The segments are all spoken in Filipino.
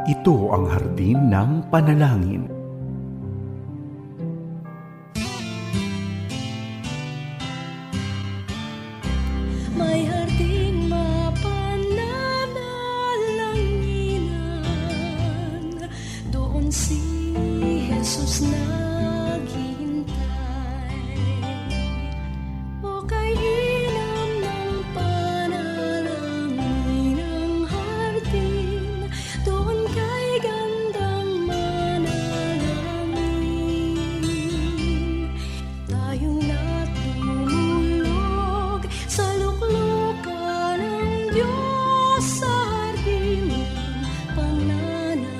Ito ang hardin ng panalangin. May harding mapananalanginan, doon si Jesus naghihintay. O kay ilam ng panalangin ang hardin, doon kay gandang manalangin. Tayong natulog sa luklukan ng Diyos sa hardin ng pananalangin.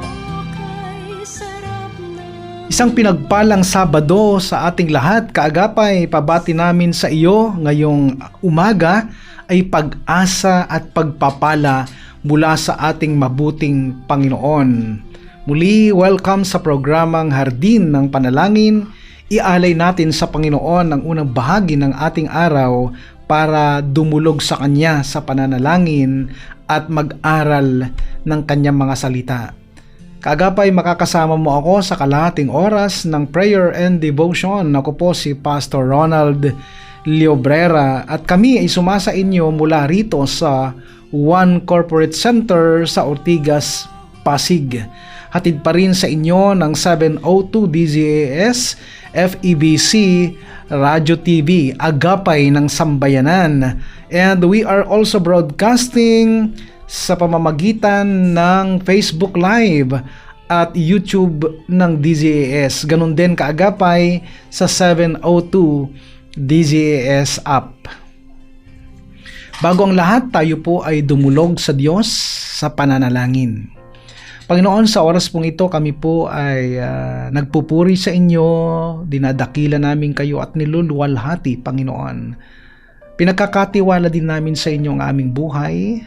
O kay sarap na Isang pinagpalang Sabado sa ating lahat. Kaagapay, pabati namin sa iyo ngayong umaga ay pag-asa at pagpapala mula sa ating mabuting Panginoon. Muli, welcome sa programang Hardin ng Panalangin. Ialay natin sa Panginoon ang unang bahagi ng ating araw para dumulog sa Kanya sa pananalangin at mag-aral ng Kanyang mga salita. Kaagapay, makakasama mo ako sa kalahating oras ng prayer and devotion. Ako po si Pastor Ronald Llobrera at kami ay sumasa inyo mula rito sa One Corporate Center sa Ortigas, Pasig. Hatid pa rin sa inyo ng 702 DZAS, FEBC, Radyo TV, Agapay ng Sambayanan. And we are also broadcasting sa pamamagitan ng Facebook Live at YouTube ng DZAS. Ganun din kaagapay sa 702 DZAS app. Bago ang lahat, tayo po ay dumulog sa Diyos sa pananalangin. Panginoon, sa oras pong ito, kami po ay nagpupuri sa inyo, dinadakila namin kayo at niluluwalhati, Panginoon. Pinagkakatiwala din namin sa inyo ang aming buhay,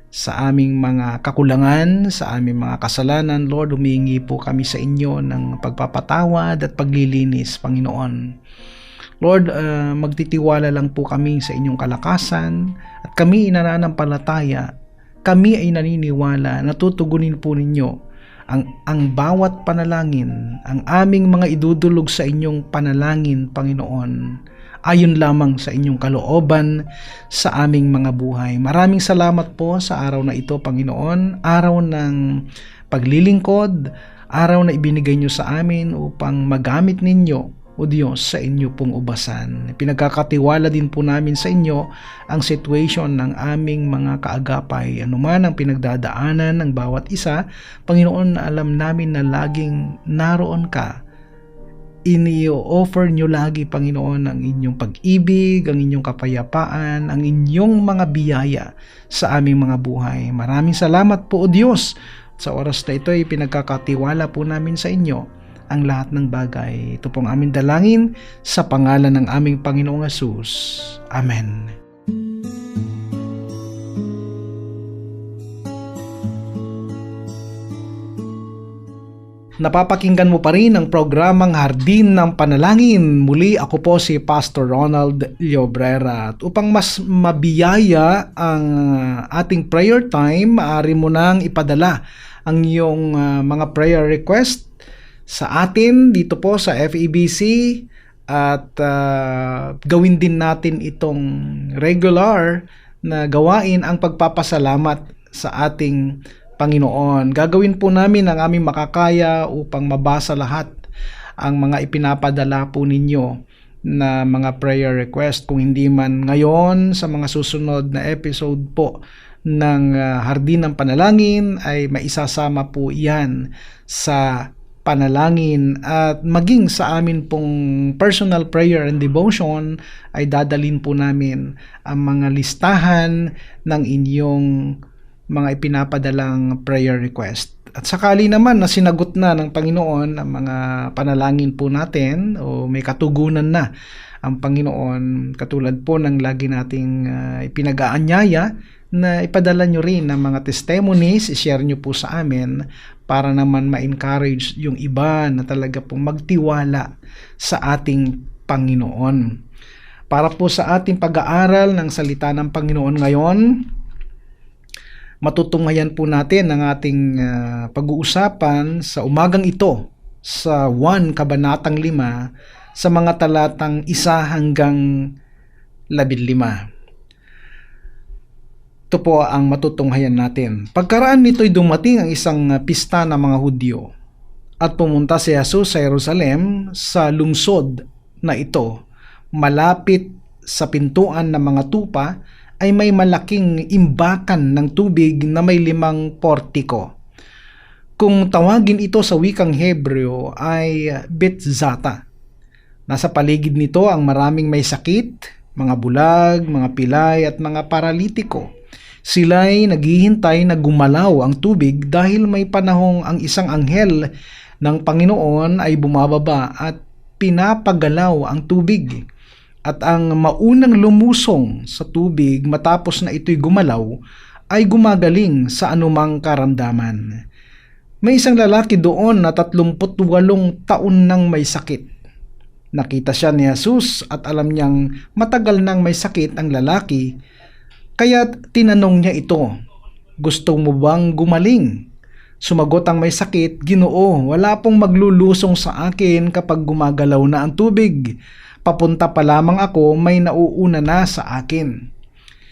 sa aming mga kakulangan, sa aming mga kasalanan. Lord, humihingi po kami sa inyo ng pagpapatawad at paglilinis, Panginoon. Lord, magtitiwala lang po kami sa inyong kalakasan at kami inananampalataya, kami ay naniniwala na tutugunin po ninyo ang bawat panalangin, ang aming mga idudulog sa inyong panalangin, Panginoon, ayon lamang sa inyong kalooban sa aming mga buhay. Maraming salamat po sa araw na ito, Panginoon, araw ng paglilingkod, araw na ibinigay nyo sa amin upang magamit ninyo, O Diyos, sa inyo pong ubasan. Pinagkakatiwala din po namin sa inyo ang situation ng aming mga kaagapay. Anuman ang pinagdadaanan ng bawat isa, Panginoon, alam namin na laging naroon ka. Ini-offer nyo lagi, Panginoon, ang inyong pag-ibig, ang inyong kapayapaan, ang inyong mga biyaya sa aming mga buhay. Maraming salamat po, O Diyos. Sa oras na ito ay pinagkakatiwala po namin sa inyo ang lahat ng bagay. Ito pong aming dalangin sa pangalan ng aming Panginoong Hesus. Amen. Napapakinggan mo pa rin ang programang Hardin ng Panalangin. Muli, ako po si Pastor Ronald Llobrera. At upang mas mabiyaya ang ating prayer time, maaari mo nang ipadala ang iyong mga prayer request sa atin dito po sa FEBC at gawin din natin itong regular na gawain ang pagpapasalamat sa ating Panginoon. Gagawin po namin ang aming makakaya upang mabasa lahat ang mga ipinapadala po ninyo na mga prayer request. Kung hindi man ngayon, sa mga susunod na episode po ng Hardin ng Panalangin ay maisasama po yan sa panalangin at maging sa amin pong personal prayer and devotion ay dadalhin po namin ang mga listahan ng inyong mga ipinapadalang prayer request. At sakali naman na sinagot na ng Panginoon ang mga panalangin po natin o may katugunan na ang Panginoon, katulad po ng lagi nating ipinag-aanyaya na ipadala nyo rin ng mga testimonies, i-share nyo po sa amin para naman ma-encourage yung iba na talaga pong magtiwala sa ating Panginoon. Para po sa ating pag-aaral ng salita ng Panginoon ngayon, Matutunghayan po natin ang ating pag-uusapan sa umagang ito sa 1 Kabanatang 5 sa mga talatang 1 hanggang 15. Ito po ang matutunghayan natin. Pagkaraan nito'y dumating ang isang pista ng mga Hudyo at pumunta si Jesus sa Jerusalem sa lungsod na ito. Malapit sa pintuan ng mga tupa ay may malaking imbakan ng tubig na may 5 portiko. Kung tawagin ito sa wikang Hebreo ay Betzata. Nasa paligid nito ang maraming may sakit, mga bulag, mga pilay at mga paralitiko. Sila'y naghihintay na gumalaw ang tubig dahil may panahong ang isang anghel ng Panginoon ay bumababa at pinapagalaw ang tubig. At ang maunang lumusong sa tubig matapos na ito'y gumalaw ay gumagaling sa anumang karamdaman. May isang lalaki doon na 38 taon nang may sakit. Nakita siya ni Jesus at alam niyang matagal nang may sakit ang lalaki. Kaya tinanong niya ito, "Gusto mo bang gumaling?" Sumagot ang may sakit, "Ginoo, wala pong maglulusong sa akin kapag gumagalaw na ang tubig. Papunta pa lamang ako, may nauuna na sa akin."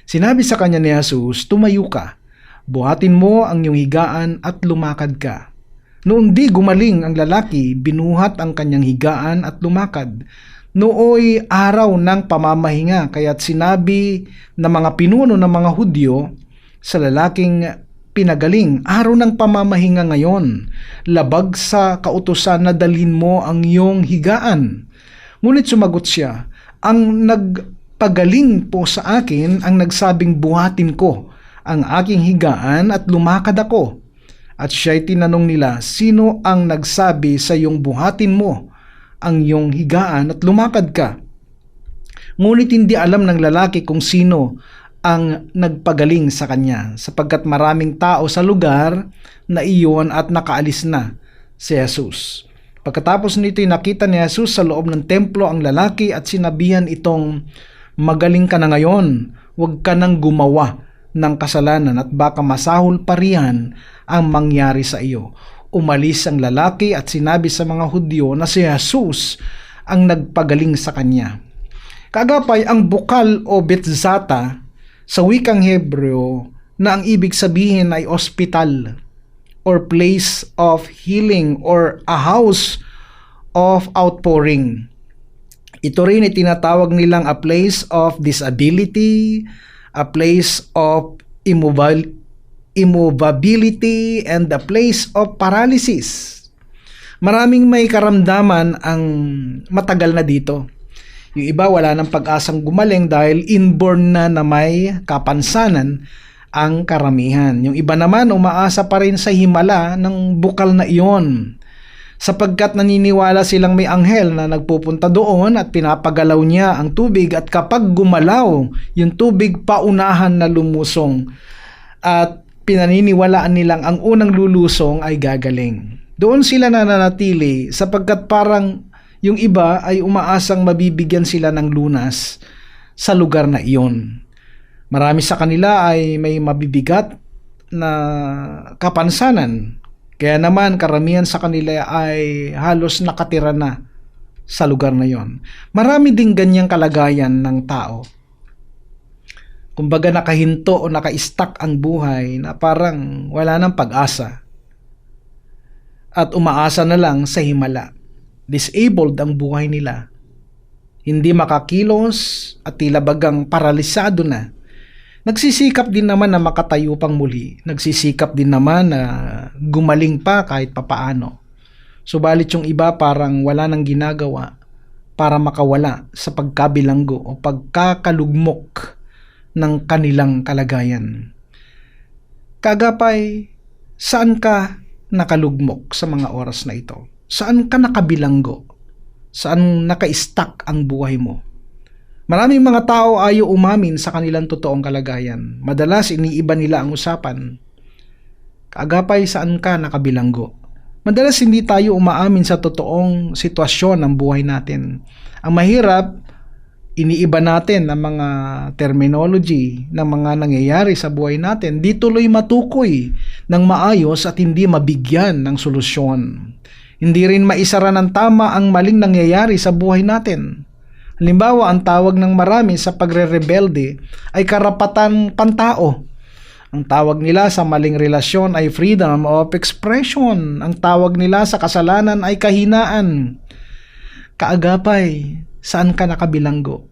Sinabi sa kanya ni Jesus, "Tumayo ka, buhatin mo ang iyong higaan at lumakad ka." Noong di gumaling ang lalaki, binuhat ang kanyang higaan at lumakad. Nooy araw ng pamamahinga, kaya't sinabi ng mga pinuno ng mga Hudyo sa lalaking pinagaling, "Araw ng pamamahinga ngayon, labag sa kautusan na dalhin mo ang iyong higaan." Ngunit sumagot siya, "Ang nagpagaling po sa akin ang nagsabing buhatin ko ang aking higaan at lumakad ako." At siya'y tinanong nila, "Sino ang nagsabi sa iyong buhatin mo ang iyong higaan at lumakad ka?" Ngunit hindi alam ng lalaki kung sino ang nagpagaling sa kanya, sapagkat maraming tao sa lugar na iyon at nakaalis na si Jesus. Pagkatapos nito'y nakita ni Jesus sa loob ng templo ang lalaki at sinabihan itong, "Magaling ka na ngayon, huwag ka nang gumawa ng kasalanan at baka masahol pa riyan ang mangyari sa iyo." Umalis ang lalaki at sinabi sa mga Hudyo na si Jesus ang nagpagaling sa kanya. Kagapay ang bukal o Betzata sa wikang Hebreo na ang ibig sabihin ay ospital or place of healing or a house of outpouring. Ito rin ay tinatawag nilang a place of disability, a place of immovability, and the place of paralysis. Maraming may karamdaman ang matagal na dito. Yung iba wala ng pag-asang gumaling dahil inborn na may kapansanan ang karamihan. Yung iba naman umaasa pa rin sa himala ng bukal na iyon, sapagkat naniniwala silang may anghel na nagpupunta doon at pinapagalaw niya ang tubig, at kapag gumalaw yung tubig, paunahan na lumusong. At pinaniniwalaan nilang ang unang lulusong ay gagaling. Doon sila nananatili sapagkat parang yung iba ay umaasang mabibigyan sila ng lunas sa lugar na iyon. Marami sa kanila ay may mabibigat na kapansanan, kaya naman karamihan sa kanila ay halos nakatira na sa lugar na iyon. Marami ding ganyang kalagayan ng tao. Kumbaga nakahinto o naka-stuck ang buhay na parang wala nang pag-asa at umaasa na lang sa himala. Disabled ang buhay nila. Hindi makakilos at tila bagang paralisado na. Nagsisikap din naman na makatayo pang muli. Nagsisikap din naman na gumaling pa kahit papaano. Subalit yung iba parang wala nang ginagawa para makawala sa pagkabilanggo o pagkakalugmok ng kanilang kalagayan. Kagapay, saan ka nakalugmok sa mga oras na ito? Saan ka nakabilanggo? Saan naka-stuck ang buhay mo? Maraming mga tao ayaw umamin sa kanilang totoong kalagayan. Madalas iniiba nila ang usapan. Kagapay, saan ka nakabilanggo? Madalas hindi tayo umaamin sa totoong sitwasyon ng buhay natin. Ang mahirap, iniiba natin ang mga terminology ng mga nangyayari sa buhay natin, di tuloy matukoy ng maayos at hindi mabigyan ng solusyon. Hindi rin maisara ng tama ang maling nangyayari sa buhay natin. Halimbawa, ang tawag ng marami sa pagre-rebelde ay karapatan pantao. Ang tawag nila sa maling relasyon ay freedom of expression. Ang tawag nila sa kasalanan ay kahinaan. Kaagapay, saan ka nakabilanggo?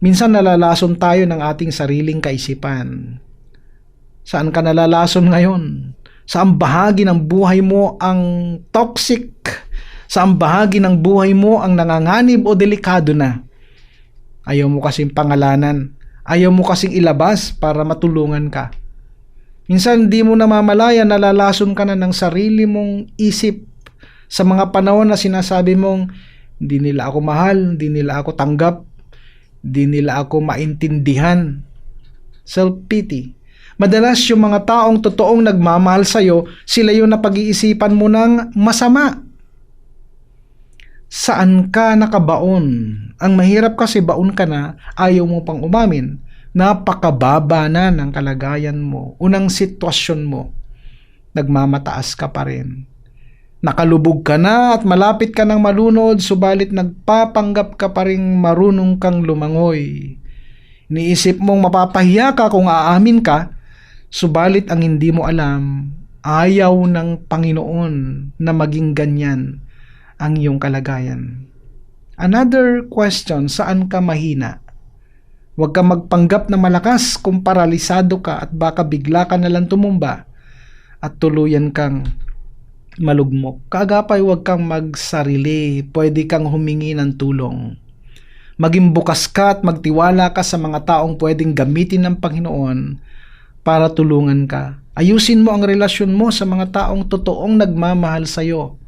Minsan nalalason tayo ng ating sariling kaisipan. Saan ka nalalason ngayon? Saan bahagi ng buhay mo ang toxic? Saan bahagi ng buhay mo ang nanganganib o delikado na? Ayaw mo kasing pangalanan. Ayaw mo kasing ilabas para matulungan ka. Minsan di mo namamalayan, nalalason ka na ng sarili mong isip sa mga panahon na sinasabi mong hindi nila ako mahal, hindi nila ako tanggap, hindi nila ako maintindihan. Self-pity. Madalas yung mga taong totoong nagmamahal sa'yo, sila yung napag-iisipan mo ng masama. Saan ka nakabaon? Ang mahirap kasi baon ka na, ayaw mo pang umamin. Napakababa na ng kalagayan mo, unang sitwasyon mo, nagmamataas ka pa rin. Nakalubog ka na at malapit ka ng malunod, subalit nagpapanggap ka pa rin marunong kang lumangoy. Iniisip mong mapapahiya ka kung aamin ka, subalit ang hindi mo alam, ayaw ng Panginoon na maging ganyan ang iyong kalagayan. Another question, saan ka mahina? Huwag kang magpanggap na malakas kung paralisado ka at baka bigla ka nalang tumumba at tuluyan kang malugmok. Kaagapay, huwag kang magsarili. Pwede kang humingi ng tulong. Maging bukas ka at magtiwala ka sa mga taong pwedeng gamitin ng Panginoon para tulungan ka. Ayusin mo ang relasyon mo sa mga taong totoong nagmamahal sa iyo.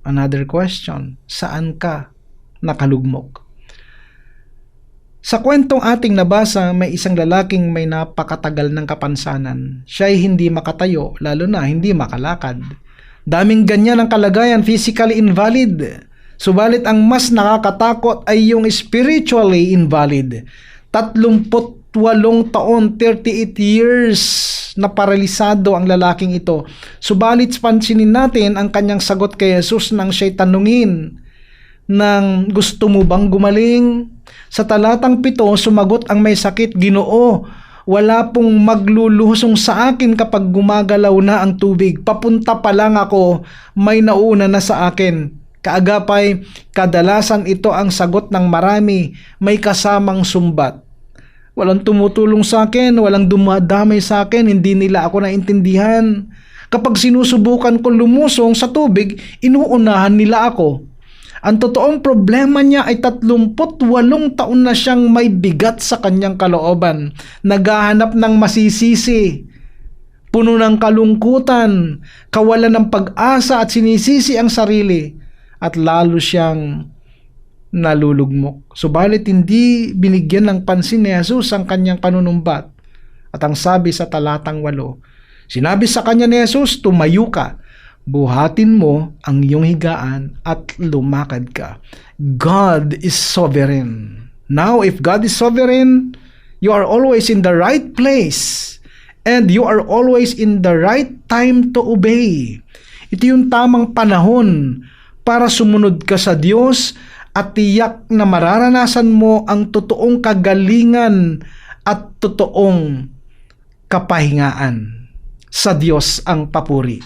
Another question, saan ka nakalugmok? Sa kwentong ating nabasa, may isang lalaking may napakatagal ng kapansanan. Siya ay hindi makatayo, lalo na hindi makalakad. Daming ganyan ang kalagayan, physically invalid. Subalit ang mas nakakatakot ay yung spiritually invalid. 38 taon, 38 years na paralisado ang lalaking ito. Subalit pansinin natin ang kanyang sagot kay Jesus nang siya'y tanungin ng gusto mo bang gumaling? Sa talatang 7, sumagot ang may sakit, Ginoo, wala pong magluluhusong sa akin kapag gumagalaw na ang tubig. Papunta pa lang ako, may nauna na sa akin. Kaagapay, kadalasan ito ang sagot ng marami, may kasamang sumbat. Walang tumutulong sa akin, walang dumadamay sa akin, hindi nila ako naintindihan. Kapag sinusubukan ko lumusong sa tubig, inuunahan nila ako. Ang totoong problema niya ay 38 taon na siyang may bigat sa kanyang kalooban. Naghahanap ng masisisi. Puno ng kalungkutan, kawalan ng pag-asa at sinisisi ang sarili. At lalo siyang nalulugmok. Subalit hindi binigyan ng pansin ni Jesus ang kanyang panunumbat. At ang sabi sa talatang 8, sinabi sa kanya ni Jesus, tumayo ka. Buhatin mo ang iyong higaan at lumakad ka. God is sovereign. Now, if God is sovereign, you are always in the right place and you are always in the right time to obey. Ito yung tamang panahon para sumunod ka sa Diyos at tiyak na mararanasan mo ang totoong kagalingan at totoong kapahingaan. Sa Diyos ang papuri.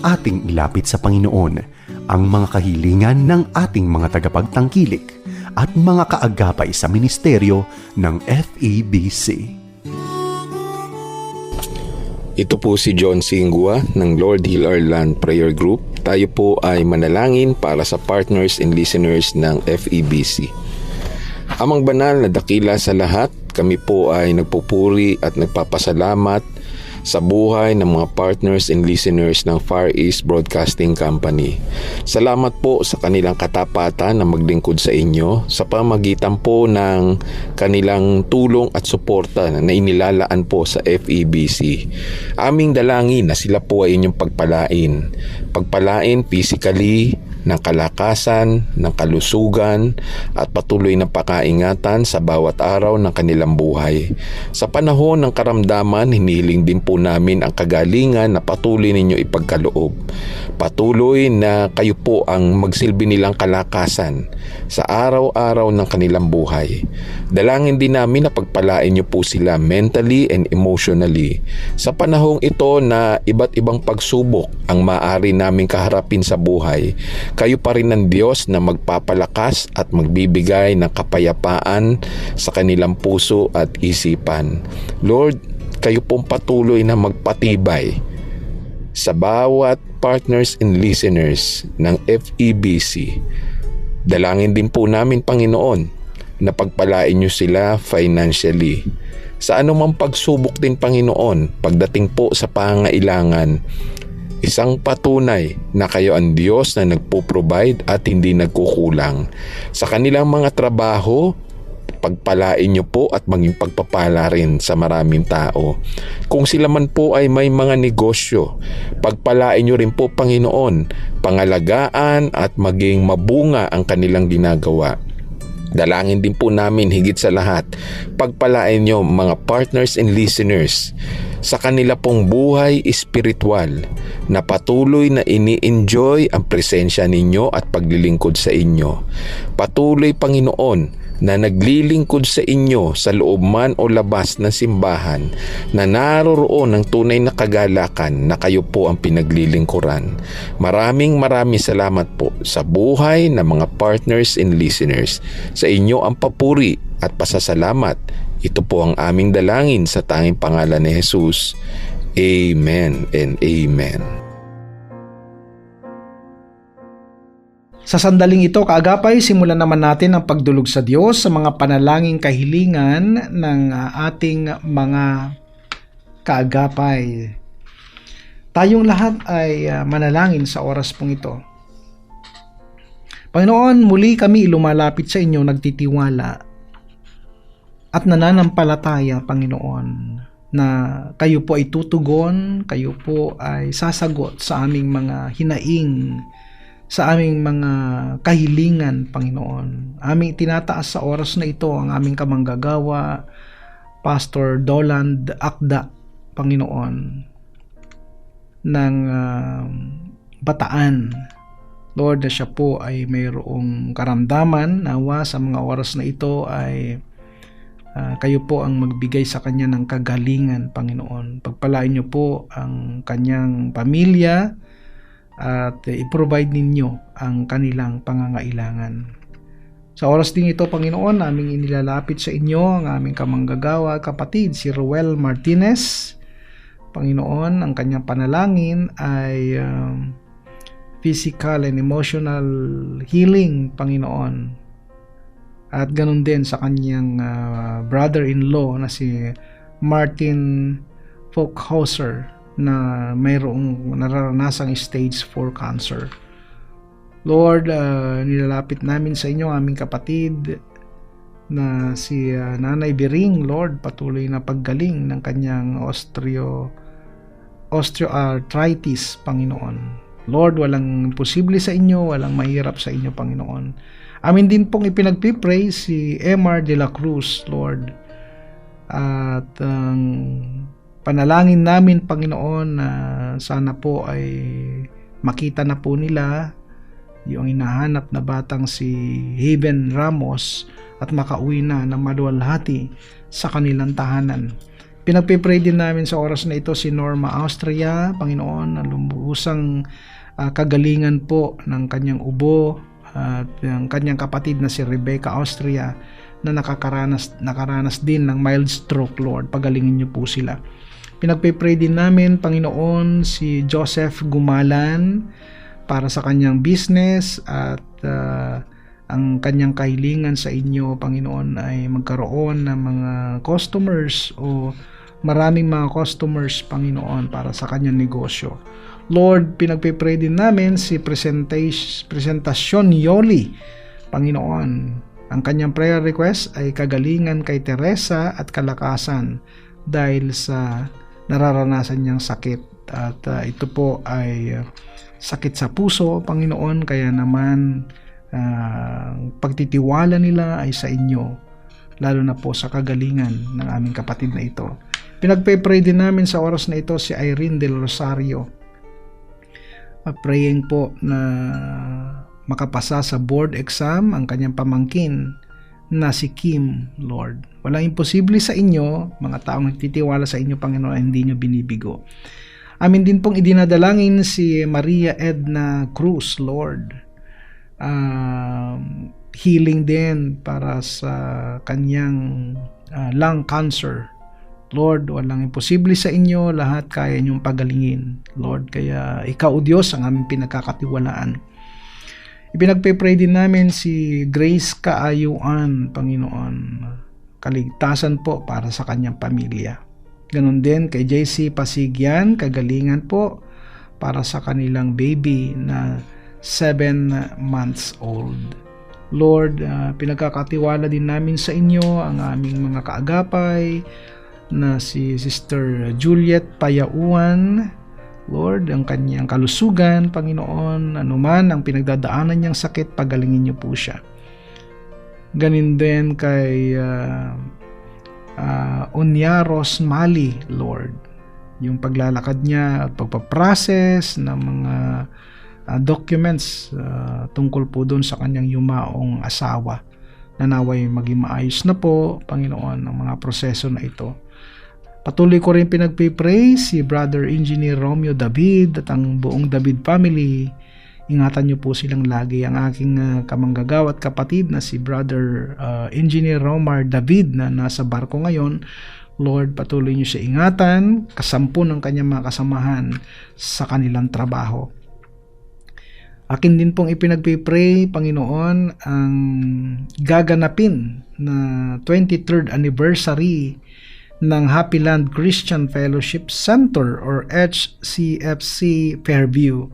Ating ilapit sa Panginoon ang mga kahilingan ng ating mga tagapagtangkilik at mga kaagapay sa ministeryo ng FEBC. Ito po si John Singua ng Lord Heal Our Land Prayer Group. Tayo po ay manalangin para sa partners and listeners ng FEBC. Amang banal na dakila sa lahat, kami po ay nagpupuri at nagpapasalamat sa buhay ng mga partners and listeners ng Far East Broadcasting Company. Salamat po sa kanilang katapatan na maglingkod sa inyo sa pamagitan po ng kanilang tulong at suporta na inilalaan po sa FEBC. Aming dalangin na sila po ay inyong pagpalain physically, ng kalakasan, ng kalusugan at patuloy na pakaingatan sa bawat araw ng kanilang buhay. Sa panahon ng karamdaman, hinihiling din po namin ang kagalingan na patuloy ninyo ipagkaloob. Patuloy na kayo po ang magsilbi nilang kalakasan sa araw-araw ng kanilang buhay. Dalangin din namin na pagpalain niyo po sila mentally and emotionally. Sa panahong ito na iba't ibang pagsubok ang maaari naming kaharapin sa buhay, kayo pa rin ng Diyos na magpapalakas at magbibigay ng kapayapaan sa kanilang puso at isipan. Lord, kayo pong patuloy na magpatibay sa bawat partners and listeners ng FEBC. Dalangin din po namin, Panginoon, na pagpalain niyo sila financially. Sa anumang pagsubok din, Panginoon, pagdating po sa pangailangan, isang patunay na kayo ang Diyos na nagpo-provide at hindi nagkukulang. Sa kanilang mga trabaho, pagpalain niyo po at maging pagpapala rin sa maraming tao. Kung sila man po ay may mga negosyo, pagpalain niyo rin po, Panginoon, pangalagaan at maging mabunga ang kanilang ginagawa. Dalangin din po namin higit sa lahat, pagpalain niyo mga partners and listeners sa kanila pong buhay espiritual na patuloy na ini-enjoy ang presensya ninyo at paglilingkod sa inyo. Patuloy, Panginoon, na naglilingkod sa inyo sa loob man o labas ng simbahan, na naroroon ng tunay na kagalakan na kayo po ang pinaglilingkuran. Maraming salamat po sa buhay ng mga partners and listeners. Sa inyo ang papuri at pasasalamat. Ito po ang aming dalangin sa tanging pangalan ni Jesus. Amen and amen. Sa sandaling ito, kaagapay, simulan naman natin ang pagdulog sa Diyos sa mga panalangin kahilingan ng ating mga kaagapay. Tayong lahat ay manalangin sa oras pong ito. Panginoon, muli kami lumalapit sa inyo, nagtitiwala at nananampalataya, Panginoon, na kayo po ay tutugon, kayo po ay sasagot sa aming mga hinaing, sa aming mga kahilingan, Panginoon. Aming tinataas sa oras na ito ang aming kamanggagawa, Pastor Doland Akda, Panginoon, ng Bataan. Lord, na siya po ay mayroong karamdaman, nawa sa mga oras na ito ay kayo po ang magbigay sa kanya ng kagalingan, Panginoon. Pagpalain niyo po ang kanyang pamilya at i-provide ninyo ang kanilang pangangailangan. Sa oras din ito, Panginoon, aming inilalapit sa inyo ang aming kamanggagawa, kapatid, si Ruel Martinez. Panginoon, ang kanyang panalangin ay physical and emotional healing, Panginoon. At ganun din sa kanyang brother-in-law na si Martin Folkhauser na mayroong nararanasang stage 4 cancer. Lord, nilalapit namin sa inyo aming kapatid na si Nanay Biring. Lord, patuloy na paggaling ng kanyang osteoarthritis, Panginoon. Lord, walang imposible sa inyo, walang mahirap sa inyo, Panginoon. Amin din pong ipinagpipray si MR de la Cruz, Lord. At panalangin namin, Panginoon, na sana po ay makita na po nila yung hinahanap na batang si Haven Ramos at makauwi na maluwalhati sa kanilang tahanan. Pinagpipray din namin sa oras na ito si Norma Austria, Panginoon, na lubusang kagalingan po ng kanyang ubo at ang kanyang kapatid na si Rebecca Austria na nakaranas din ng mild stroke. Lord, pagalingin niyo po sila. Pinagpipray din namin, Panginoon, si Joseph Gumalan para sa kanyang business at ang kanyang kahilingan sa inyo, Panginoon, ay magkaroon ng mga customers o maraming mga customers, Panginoon, para sa kanyang negosyo. Lord, pinagpipray din namin si Presentasyon Yoli, Panginoon. Ang kanyang prayer request ay kagalingan kay Teresa at kalakasan dahil sa nararanasan niyang sakit. At ito po ay sakit sa puso, Panginoon, kaya naman pagtitiwala nila ay sa inyo, lalo na po sa kagalingan ng aming kapatid na ito. Pinagpe-pray din namin sa oras na ito si Irene Del Rosario. Praying po na makapasa sa board exam ang kanyang pamangkin na si Kim, Lord. Walang imposible sa inyo, mga taong nagtitiwala sa inyo, Panginoon, hindi nyo binibigo. Amin din pong idinadalangin si Maria Edna Cruz, Lord. Healing din para sa kanyang lung cancer. Lord, walang imposible sa inyo, lahat kaya niyong pagalingin, Lord. Kaya ikaw, O Diyos, ang aming pinagkakatiwalaan. Ipinagpe-pray din namin si Grace Kaayuan, Panginoon. Kaligtasan po para sa kanyang pamilya. Ganon din kay JC Pasigyan, kagalingan po para sa kanilang baby na 7 months old. Lord, pinagkakatiwala din namin sa inyo ang aming mga kaagapay na si Sister Juliet Payauan. Lord, ang kanyang kalusugan, Panginoon, anuman ang pinagdadaanan niyang sakit, pagalingin niyo po siya. Ganin din kay Onyaros Mali, Lord. Yung paglalakad niya at pagpaprocess ng mga documents tungkol po doon sa kanyang yumaong asawa. Nanaway maging maayos na po, Panginoon, ang mga proseso na ito. Patuloy ko rin pinagpipray si Brother Engineer Romeo David at ang buong David family. Ingatan niyo po silang lagi. Ang aking kamanggagawa at kapatid na si Brother Engineer Romar David na nasa barko ngayon, Lord, patuloy niyo siya ingatan, kasampu ng kanyang mga kasamahan sa kanilang trabaho. Akin din pong ipinagpipray, Panginoon, ang gaganapin na 23rd anniversary ng Happy Land Christian Fellowship Center or HCFC Fairview.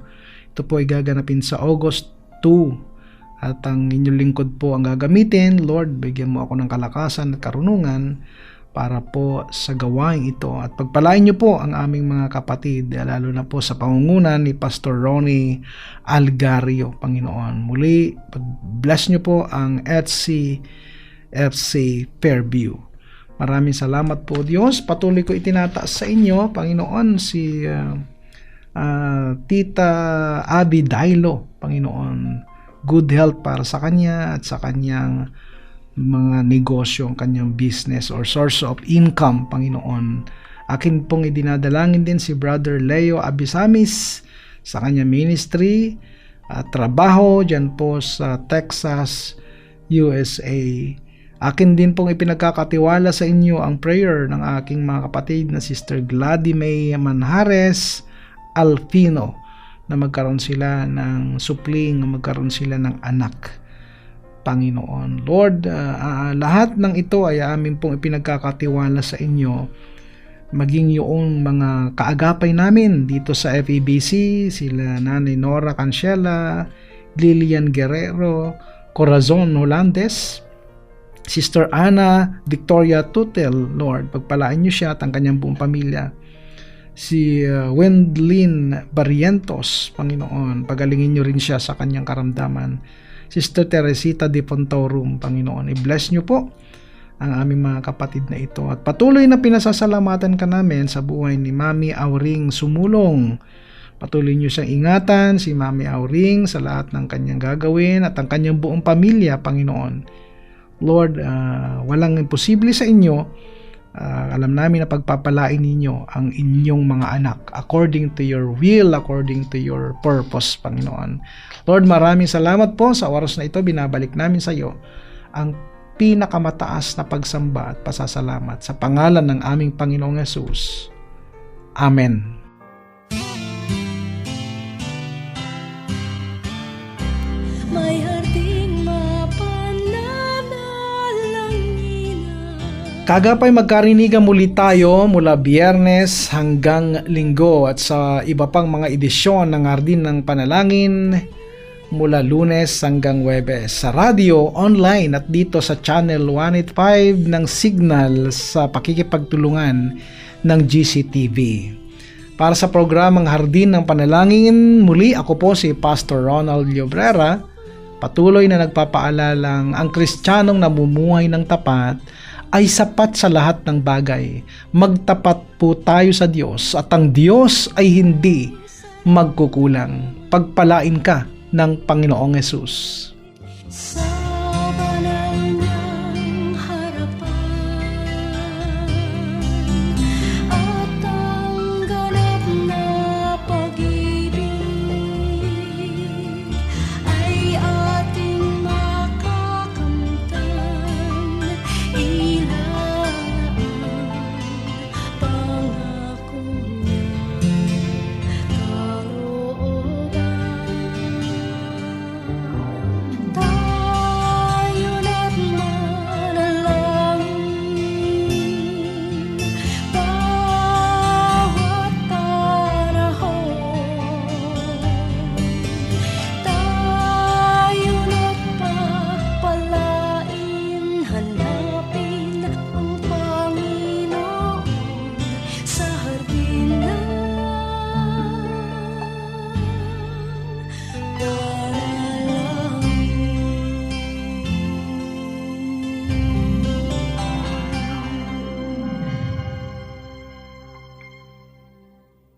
Ito po ay gaganapin sa August 2 at ang inyong lingkod po ang gagamitin. Lord, bigyan mo ako ng kalakasan at karunungan para po sa gawain ito at pagpalain niyo po ang aming mga kapatid, lalo na po sa pangungunan ni Pastor Ronnie Algario, Panginoon. Muli, bless niyo po ang HCFC Fairview. Maraming salamat po, Diyos. Patuloy ko itinataas sa inyo, Panginoon, si Tita Abby Dailo, Panginoon. Good health para sa kanya at sa kanyang mga negosyo, ang kanyang business or source of income, Panginoon. Akin pong idinadalangin din si Brother Leo Abisamis sa kanyang ministry at trabaho dyan po sa Texas, USA. Akin din pong ipinagkakatiwala sa inyo ang prayer ng aking mga kapatid na Sister Gladys May Manjares Alfino na magkaroon sila ng supling, magkaroon sila ng anak, Panginoon. Lord, lahat ng ito ay amin pong ipinagkakatiwala sa inyo, maging yung mga kaagapay namin dito sa FEBC, sila Nanay Nora Cancela, Lilian Guerrero, Corazon Holandes, Sister Ana Victoria Tutel, Lord, pagpalain niyo siya at ang kanyang buong pamilya. Si Wendlyn Barrientos, Panginoon, pagalingin niyo rin siya sa kanyang karamdaman. Sister Teresita de Pontorum, Panginoon, i-bless niyo po ang aming mga kapatid na ito. At patuloy na pinasasalamatan ka namin sa buhay ni Mami Auring Sumulong. Patuloy niyo siyang ingatan, si Mami Auring, sa lahat ng kanyang gagawin at ang kanyang buong pamilya, Panginoon. Lord, walang imposible sa inyo. Alam namin na pagpapalain ninyo ang inyong mga anak according to your will, according to your purpose, Panginoon. Lord, maraming salamat po sa oras na ito. Binabalik namin sa iyo ang pinakamataas na pagsamba at pasasalamat sa pangalan ng aming Panginoong Hesus. Amen. May harding mapananalangin Kagapay magkarinigan muli tayo mula Biyernes hanggang Linggo at sa iba pang mga edisyon ng Hardin ng Panalangin mula Lunes hanggang Huwebes sa radio, online at dito sa Channel 185 ng Signal sa pakikipagtulungan ng GCTV. Para sa programang Hardin ng Panalangin, muli ako po si Pastor Ronald Llobrera, patuloy na nagpapaalalang ang Kristiyanong namumuhay ng tapat ay sapat sa lahat ng bagay. Magtapat po tayo sa Diyos at ang Diyos ay hindi magkukulang. Pagpalain ka ng Panginoong Hesus.